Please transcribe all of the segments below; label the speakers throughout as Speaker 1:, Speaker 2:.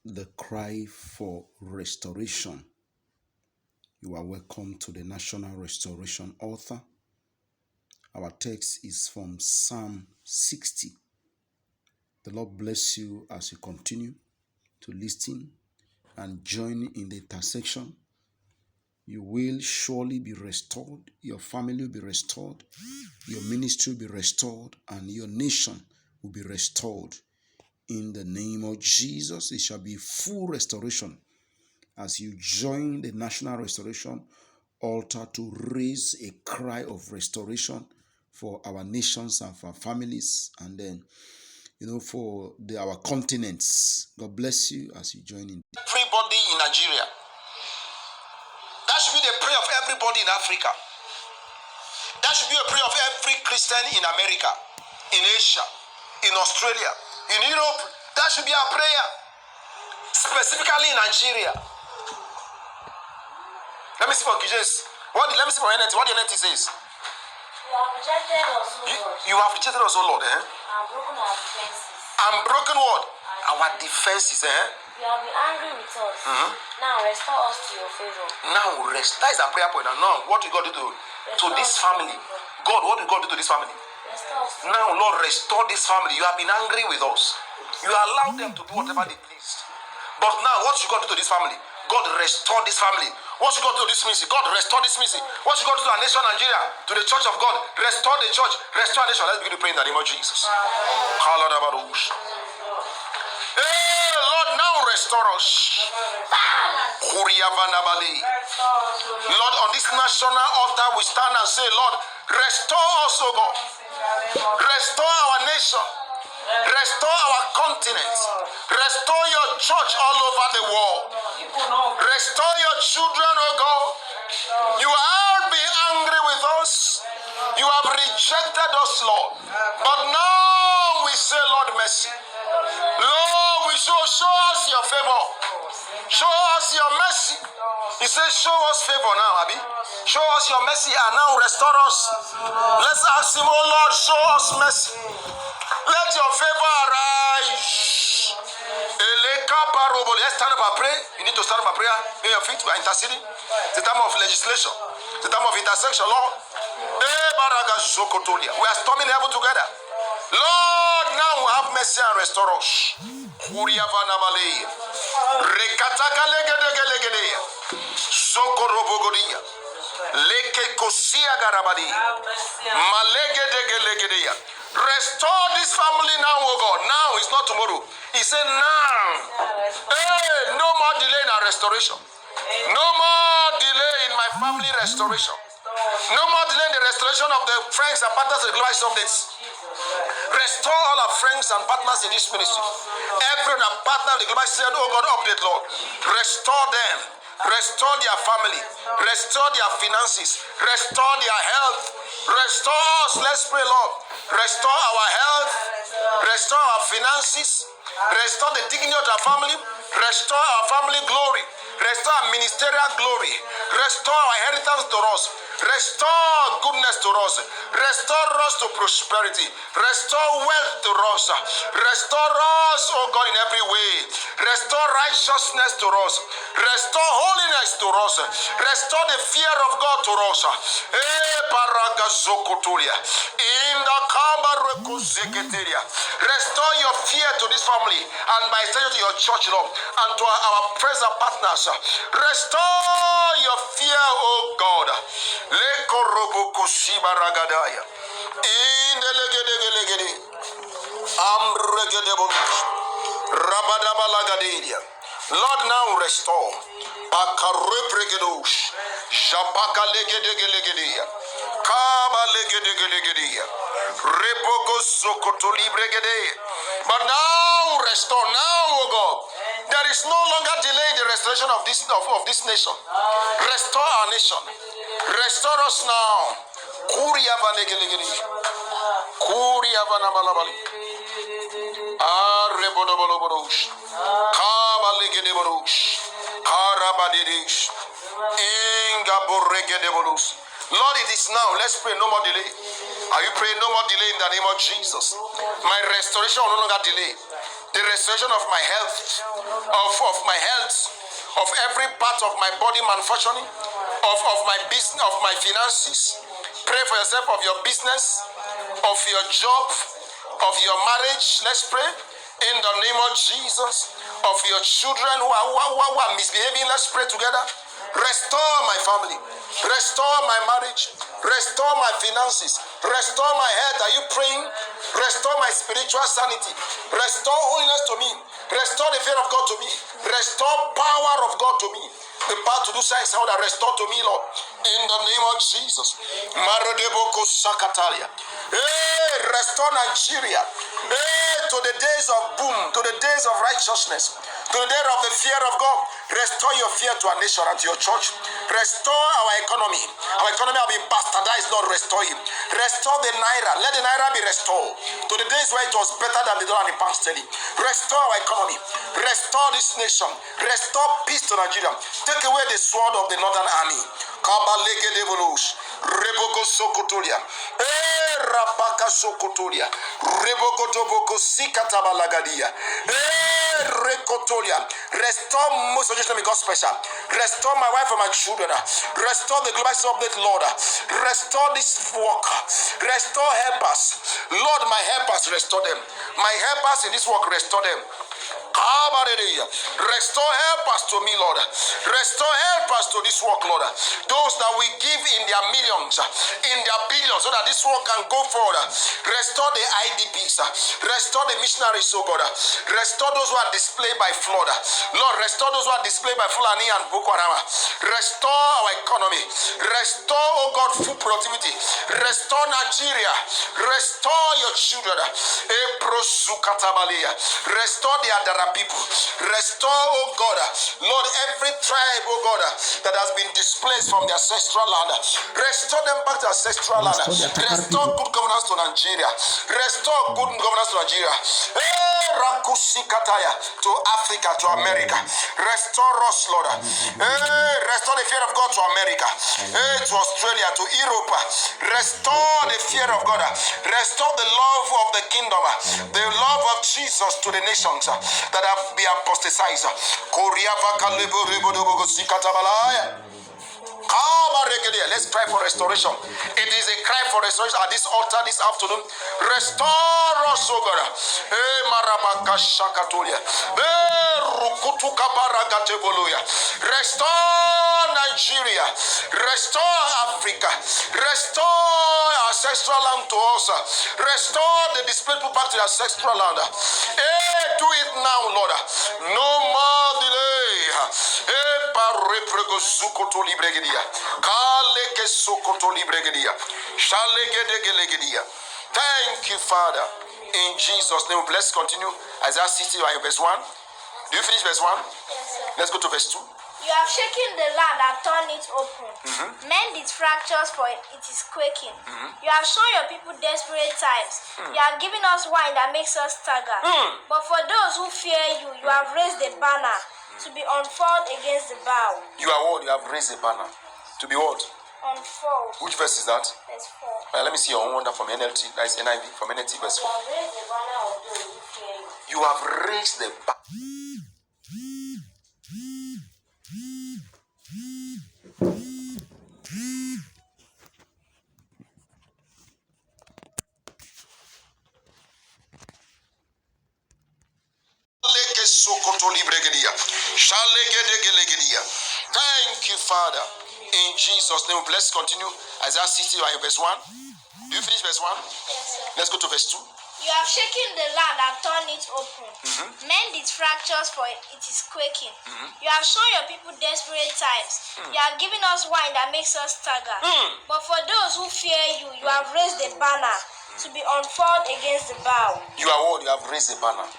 Speaker 1: the cry for restoration. You are welcome to the National Restoration Altar. Our text is from Psalm 60. The Lord bless you as you continue to listen and join in the intercession. You will surely be restored. Your family will be restored. Your ministry will be restored. And your nation will be restored. In the name of Jesus, it shall be full restoration as you join the National Restoration Altar to raise a cry of restoration for our nations and for our families, and then, for our continents. God bless you as you join in. Everybody in Nigeria. That should be the prayer of everybody in Africa. That should be a prayer of every Christian in America, in Asia, in Australia, in Europe. That should be our prayer. Specifically in Nigeria. Let me see for Gijes. Let me see for NNT. What the NNT says. You have rejected us, O Lord. You have rejected us, O Lord. And broken our defenses. And broken what? Our defenses. You have been angry with us. Now restore us to your favor. Now that is our prayer point. Now, what did God do to this family? God, what did God do to this family? Now, Lord, restore this family. You have been angry with us. You allowed them to do whatever they pleased. But now, what should God do to this family? God, restore this family. What should God do to this ministry? God, restore this ministry. What should God do to our nation, Nigeria? To the church of God? Restore the church. Restore our nation. Let's begin to pray in the name of Jesus. Hey, Lord, now restore us. Lord, on this national altar, we stand and say, Lord, restore us, O God. Restore our nation. Restore our continent. Restore your church all over the world. Restore your children, O God. You have been angry with us. You have rejected us, Lord. But now we say, Lord, mercy. Lord, we show us your favor. Show us your mercy. He says, show us favor now, Abi. Show us your mercy and now restore us. Let's ask him, oh Lord, show us mercy. Let your favor arise. Let's stand up and pray. You need to stand up and pray. Pay your feet. We are interceding. It's the time of legislation. It's the time of intersection, Lord. We are storming heaven together. Lord, now have mercy and restore us. Restore this family now, oh God. Now is not tomorrow. He said now. Hey, no more delay in our restoration. No more delay in my family restoration. No more delay in the restoration of the friends and partners in the global updates. Restore all our friends and partners in this ministry. Every partner in the global said, oh God, update, Lord. Restore them. Restore their family. Restore their finances. Restore their health. Restore us. Let's pray, Lord. Restore our health. Restore our finances. Restore the dignity of our family. Restore our family glory. Restore our ministerial glory. Restore our inheritance to us. Restore goodness to us. Restore us to prosperity. Restore wealth to us. Restore us, oh God, in every way. Restore righteousness to us. Restore holiness to us. Restore the fear of God to us. Restore your fear to this family and by extension to your church, Lord, and to our friends and partners. Restore your fear, oh God. Lord, now restore. But now restore, now, oh God. There is no longer delay in the restoration of this nation. Restore our nation. Restore us now. Lord, it is now. Let's pray. No more delay. Are you praying? No more delay in the name of Jesus. My restoration will no longer delay. The restoration of my health, of every part of my body malfunctioning, of my business, of my finances. Pray for yourself, of your business, of your job, of your marriage. Let's pray in the name of Jesus. Of your children who are misbehaving. Let's pray together. Restore my family, restore my marriage, restore my finances, restore my health. Are you praying? Restore my spiritual sanity, restore holiness to me, restore the fear of God to me, restore power of God to me. The power to do signs and that restore to me, Lord, in the name of Jesus. Marodeboko Sakatalia. Hey, restore Nigeria. Hey, to the days of boom, to the days of righteousness, to the day of the fear of God. Restore your fear to our nation and to your church. Restore our economy. Our economy will be bastardized, Lord, restore it. Restore the Naira. Let the Naira be restored to the days where it was better than the dollar and the pound sterling. Restore our economy. Restore this nation. Restore peace to Nigeria. Take away the sword of the northern army. Kabalege devolush. Reboko Sokotolia. Rabaka Sokotolia. Reboko Toboko Sikatabalagadia. Rekotolia. Restore most of this God special. Restore my wife and my children. Restore the global update, Lord. Restore this work. Restore helpers. Lord, my helpers, restore them. My helpers in this work, restore them. Restore helpers to me, Lord. Restore helpers to this work, Lord. Those that we give in their millions, in their billions, so that this work can go forward. Restore the IDPs. Restore the missionaries, oh God. Restore those who are displaced by flood. Lord, restore those who are displaced by Fulani and Boko Haram. Restore our economy. Restore, oh God, food productivity. Restore Nigeria. Restore your children. Restore the Adara people. Restore, oh God, Lord, every tribe, oh God, that has been displaced from their ancestral land. Restore them back to ancestral land. Restore good governance to Nigeria. Restore good governance to Nigeria. To Africa, to America. Restore us, Lord. Restore the fear of God to America. To Australia, to Europe. Restore the fear of God. Restore the love of the kingdom. The love of Jesus to the nations that have been apostatized. Let's cry for restoration. It is a cry for restoration at this altar this afternoon. Restore us, O God. Restore Nigeria. Restore Africa. Restore ancestral land to us. Restore the displaced people back to their ancestral land. Do it now, Lord. No more delay. Thank you, Father. In Jesus' name, let's continue. Isaiah 60, verse 1. Do you finish verse 1? Yes, let's go to verse 2.
Speaker 2: You have shaken the land and torn it open. Mend its fractures, for it is quaking. You have shown your people desperate times. You have given us wine that makes us stagger. But for those who fear you, you have raised the banner to be unfurled against the bow.
Speaker 1: You are what? You have raised the banner to be what?
Speaker 2: Unfurled.
Speaker 1: Which verse is that?
Speaker 2: Verse 4.
Speaker 1: Let me see your own wonder from NLT. That is NIV from NLT verse 4.
Speaker 2: You have raised the banner of those who fear you.
Speaker 1: You have raised the banner. Thank you, Father. In Jesus' name, let's continue. Isaiah 60, verse 1. Do you finish verse 1?
Speaker 2: Yes, sir.
Speaker 1: Let's go to verse 2.
Speaker 2: You have shaken the land and torn it open. Mend its fractures, for it is quaking. You have shown your people desperate times. You have given us wine that makes us stagger. But for those who fear you, you have raised the banner to be unfurled against the bow.
Speaker 1: You are what? You have raised the banner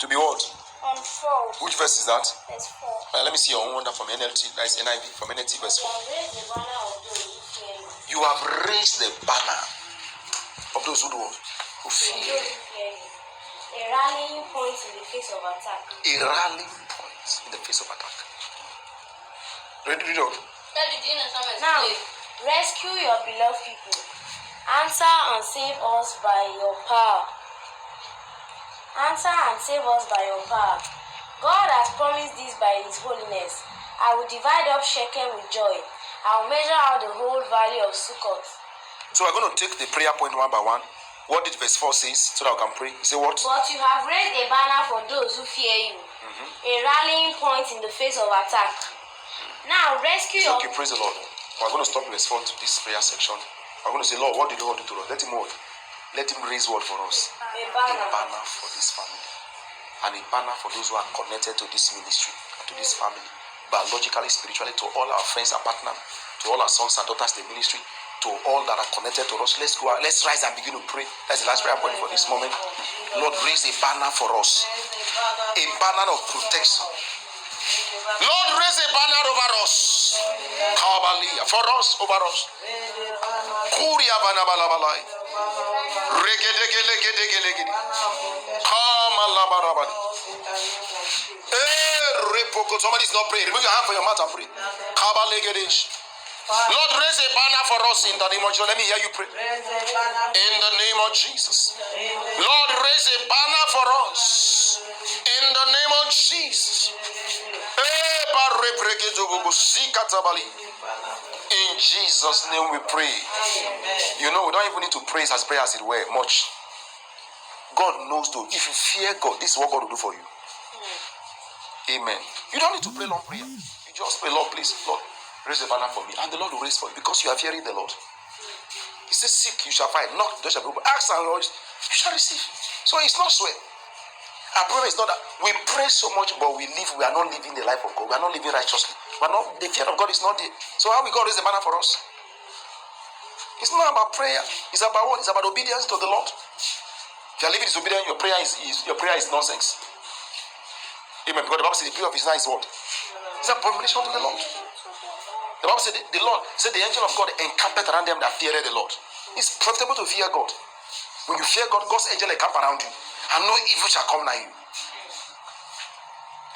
Speaker 1: to be what?
Speaker 2: Unfurled.
Speaker 1: Which verse is that?
Speaker 2: Verse 4.
Speaker 1: Let me see your own wonder from NLT. That is NIV from NLT verse 4.
Speaker 2: You have raised the banner of those who fear you.
Speaker 1: You have raised the banner of those who do what? Who fear you.
Speaker 2: A rallying point in the face of attack.
Speaker 1: A rallying point in the face of attack. Ready to read on?
Speaker 2: Now, rescue your beloved people. Answer and save us by your power.
Speaker 3: Answer and save us by your power. God has promised this by his holiness. I will divide up Shechem with joy. I will measure out the whole valley of Sukkot.
Speaker 1: So we're going to take the prayer point one by one. What did verse 4 says so that we can pray? You say what?
Speaker 3: But you have raised a banner for those who fear you, a rallying point in the face of attack. Now rescue your...
Speaker 1: Okay, praise the Lord. We're going to stop verse 4 to this prayer section. We're going to say, Lord, what did you want to do to us? Let him raise word for us.
Speaker 3: A
Speaker 1: A
Speaker 3: banner.
Speaker 1: banner for this family. And a banner for those who are connected to this ministry and to this family. Biologically, spiritually, to all our friends and partners, to all our sons and daughters in the ministry, to all that are connected to us. Let's go out. Let's rise and begin to pray. That's the last prayer point for this moment. Lord, raise a banner for us. A banner of protection. Lord, raise a banner over us. Kabalia, for us, over us. Kuria banabalabalai. Regedegelegedegele. Kamalabarabali. Somebody's not praying. Remove your hand from your mouth and pray. Kabalegedesh. Lord, raise a banner for us in the name of Jesus. Let me hear you pray. In the name of Jesus. Lord, raise a banner for us. In the name of Jesus. In Jesus' name we pray. You know, we don't even need to praise as prayer as it were much. God knows though. If you fear God, this is what God will do for you. Amen. You don't need to pray long prayer. You just pray, Lord, please, Lord, raise a banner for me. And the Lord will raise for you because you are fearing the Lord. He says, seek, you shall find. Knock, the door shall be opened. Ask and Lord, you shall receive. So it's not sweat. Our problem is not that we pray so much, but we are not living the life of God. We are not living righteously. The fear of God is not there. So how will God raise a banner for us? It's not about prayer. It's about what? It's about obedience to the Lord. If you are living disobedient, your prayer is nonsense. Amen. Because the Bible says the prayer of his hand is what? It's an abomination to the Lord. The Bible said the Lord said the angel of God encampeth around them that fear the Lord. It's profitable to fear God. When you fear God, God's angel encamp around you, and no evil shall come nigh you.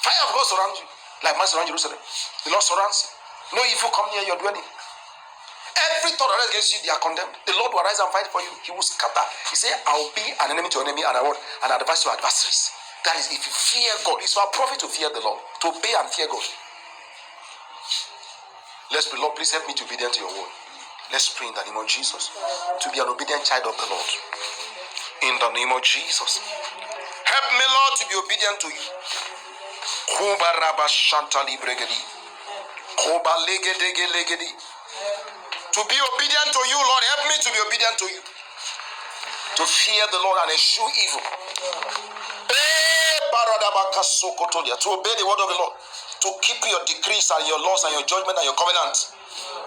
Speaker 1: Fire of God surrounds you, like man surrounds Jerusalem. The Lord surrounds you. No evil come near your dwelling. Every thought that rises against you, they are condemned. The Lord will rise and fight for you. He will scatter. He said, I will be an enemy to your enemy and an adversary to adversaries. That is, if you fear God, it's our profit to fear the Lord, to obey and fear God. Let's pray. Lord, please help me to be obedient to your word. Let's pray in the name of Jesus to be an obedient child of the Lord. In the name of Jesus. Help me, Lord, to be obedient to you. To be obedient to you, Lord, help me to be obedient to you. To fear the Lord and eschew evil. To obey the word of the Lord. To keep your decrees and your laws and your judgment and your covenant.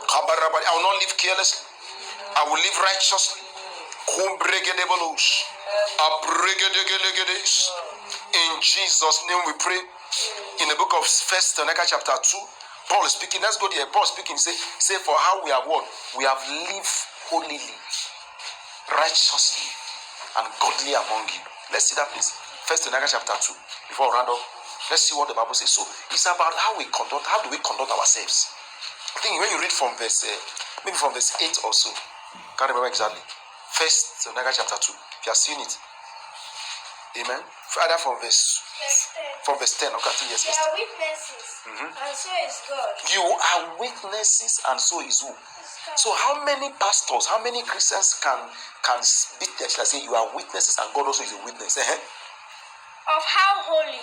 Speaker 1: I will not live carelessly. I will live righteously. In Jesus' name we pray. In the book of 1 Thessalonians chapter 2, Paul is speaking. Let's go there. Paul is speaking. Say for how we have won. We have lived holily, righteously, and godly among you. Let's see that please. 1 Thessalonians chapter 2. Before we round up, let's see what the Bible says. So it's about how do we conduct ourselves. I think when you read from verse, maybe from verse 8 or so, can't remember exactly. 1 Thessalonians chapter 2. If you have seen it, amen. Either from verse 10. Okay, yes.
Speaker 2: You are witnesses, and so is God.
Speaker 1: You are witnesses, and so is who? So how many pastors, how many Christians can beat their chest and say you are witnesses and God also is a witness?
Speaker 2: Of how holy,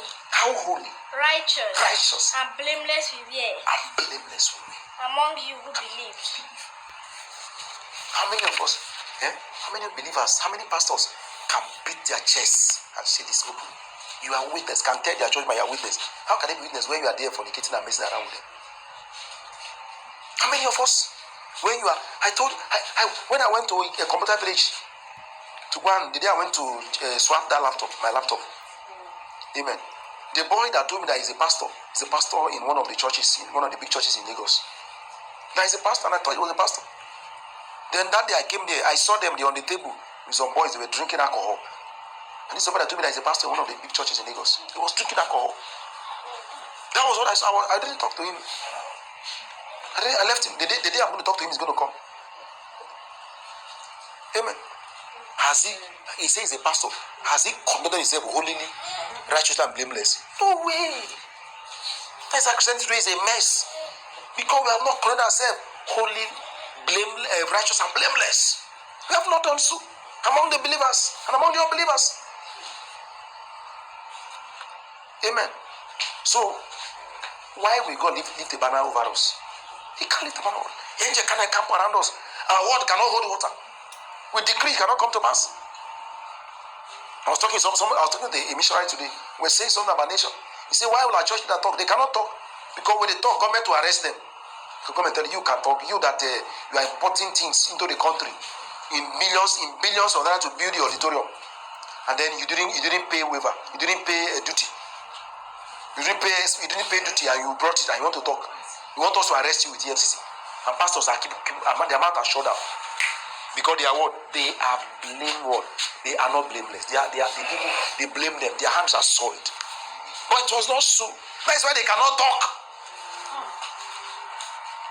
Speaker 1: righteous,
Speaker 2: and blameless we were among you who believed.
Speaker 1: How many of us, how many believers, how many pastors can beat their chests and say this open? You are witness, can tell their church by your witness. How can they be witness when you are there fornicating and messing around with them? How many of us, when you are, when I went to a computer village to go and the day I went to swap that laptop, my laptop, amen. The boy that told me that he's a pastor in one of the churches, in one of the big churches in Lagos. Now he's a pastor, and I thought he was a pastor. Then that day I came there, I saw them there on the table with some boys. They were drinking alcohol. And this somebody that told me that he's a pastor in one of the big churches in Lagos. He was drinking alcohol. That was what I saw. I didn't talk to him. I left him. The day I'm going to talk to him, he's going to come. Amen.
Speaker 4: Has he says he's a pastor, has he conducted himself holily, righteous and blameless? No way. That's Christianity today is a mess. Because we have not conducted ourselves holy, righteous and blameless. We have not done so among the believers and among the unbelievers. Amen. So, why will God lift the banner over us? He can't lift the banner over us. Angel cannot camp around us. Our word cannot hold water. We decree it cannot come to pass. I was talking to the missionary today. We're saying something about nation. He said, why will our church that talk? They cannot talk. Because when they talk, government will arrest them. They come and tell you can talk. You that you are importing things into the country in billions of dollars to build the auditorium. And then you didn't pay waiver. You didn't pay a duty. You didn't pay duty and you brought it and you want to talk. You want us to arrest you with the FCC. And pastors are their mouth are shut down. Because they are what? They are blameworthy. They are not blameless. They blame them. Their hands are soiled. But it was not so. That's why they cannot talk.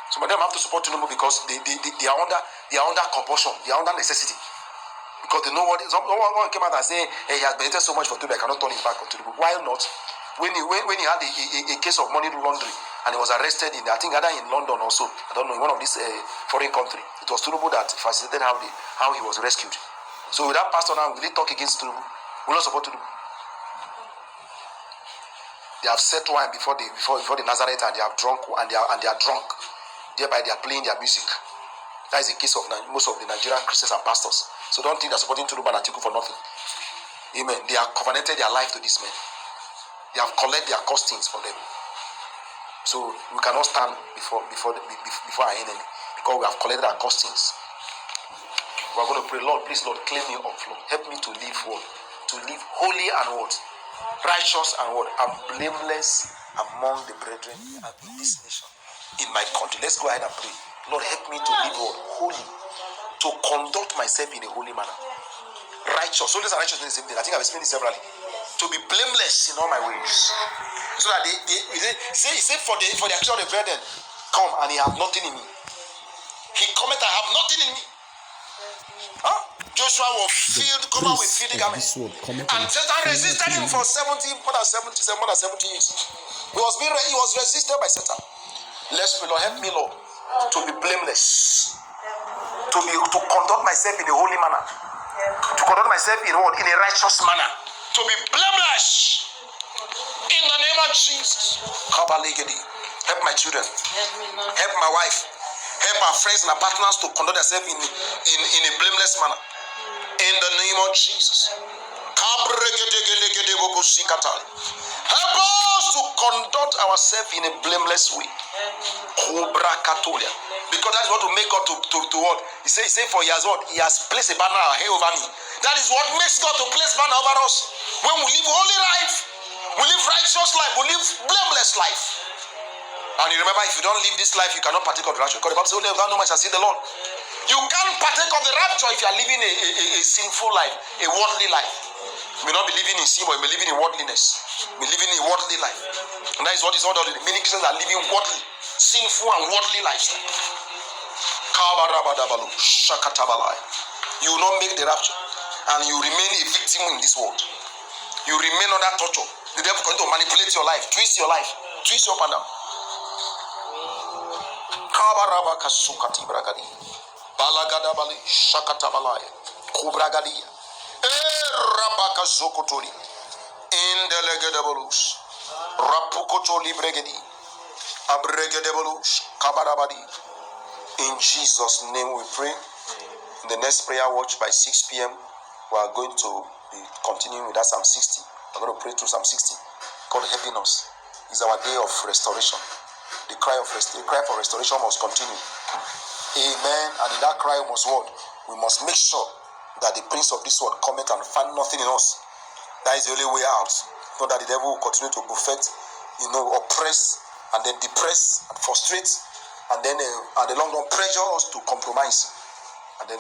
Speaker 4: Some of them have to support Tinubu because they are under compulsion. They are under necessity. Because they know what someone came out and say, hey, he has benefited so much for Tinubu, I cannot turn his back on Tinubu. Why not? When he had a case of money laundering and he was arrested in, I think either in London also, I don't know, in one of these foreign countries, it was Tinubu that facilitated how he was rescued. So with that pastor now, will he talk against Tinubu? Will not support Tinubu? They have set wine before the Nazareth and they have drunk and they are drunk. Thereby they are playing their music. That is the case of most of the Nigerian Christians and pastors. So don't think they're supporting Tinubu and Atiku for nothing. Amen. They have covenanted their life to this man. They have collected their costings for them. So we cannot stand before our enemy because we have collected our costings. We are going to pray, Lord, please, Lord, claim me up, Lord. Help me to live what? To live holy and what? Righteous and what? And blameless among the brethren in this nation, in my country. Let's go ahead and pray. Lord, help me to live what? Holy. To conduct myself in a holy manner. Righteous. Holiness and righteousness is the same thing. I think I've explained it severally. To be blameless in all my ways. So that he said for the accusation of the brethren, come and he have nothing in me. He cometh, I have nothing in me. Huh? Joshua was covered with filthy garments. And Satan resisted him for more than 70 years. He was resisted by Satan. Let's pray, Lord, help me, Lord, to be blameless. To conduct myself in a holy manner. To conduct myself in what? In a righteous manner. To be blameless. In the name of Jesus. Help my children. Help my wife. Help our friends and our partners to conduct themselves in a blameless manner. In the name of Jesus. Help us to conduct ourselves in a blameless way. Because that is what will make God to what? He said, for he has what? He has placed a banner over me. That is what makes God to place banner over us. When we live holy life, we live righteous life, we live blameless life. And you remember, if you don't live this life, you cannot partake of the rapture. Because the Bible says, only without no man shall see the Lord. You can't partake of the rapture if you are living a sinful life, a worldly life. You may not be living in sin, but you may be living in worldliness. You may be living a worldly life. And that is what is all the many Christians are living worldly, sinful and worldly lifestyle. You will not make the rapture. And you remain a victim in this world. You remain under torture. The devil is going to manipulate your life, twist your life, twist you up and down. Balagadabali, Shakatabalaya, Kubragalia, Rabakazokotori, Indelegadabulus, Rapukotoli Bregedi, Abregadabulus, Kabarabadi. In Jesus' name we pray. In the next prayer watch by 6 p.m., we are going to be continuing with that Psalm 60. We're going to pray through Psalm 60. God helping us. It's our day of restoration. The cry for restoration must continue. Amen. And in that cry must what? We must make sure that the prince of this world cometh and find nothing in us. That is the only way out. Not that the devil will continue to buffet, oppress, and then depress and frustrate, and then at the long run pressure us to compromise, and then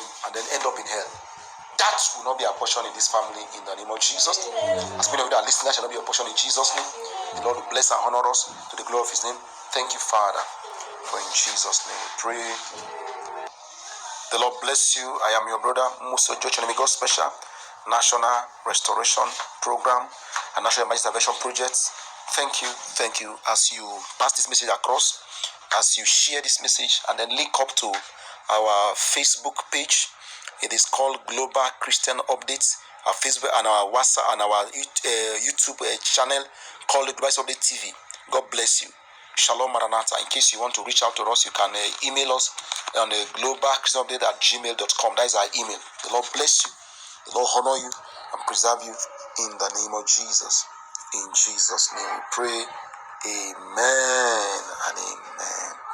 Speaker 4: end up in hell. That will not be our portion in this family in the name of Jesus. As many of you that are listening, that shall not be a portion in Jesus' name. The Lord will bless and honor us to the glory of His name. Thank you, Father, for in Jesus' name we pray. The Lord bless you. I am your brother, Musa Jochonemi God Special, National Restoration Program and National Emergency Intervention Project. Thank you as you pass this message across, as you share this message, and then link up to our Facebook page. It is called Global Christian Updates. Our Facebook and our WhatsApp and our YouTube channel called Global Update TV. God bless you. Shalom Maranatha. In case you want to reach out to us, you can email us on globalchristianupdate@gmail.com. That is our email. The Lord bless you. The Lord honor you and preserve you in the name of Jesus. In Jesus' name we pray. Amen and amen.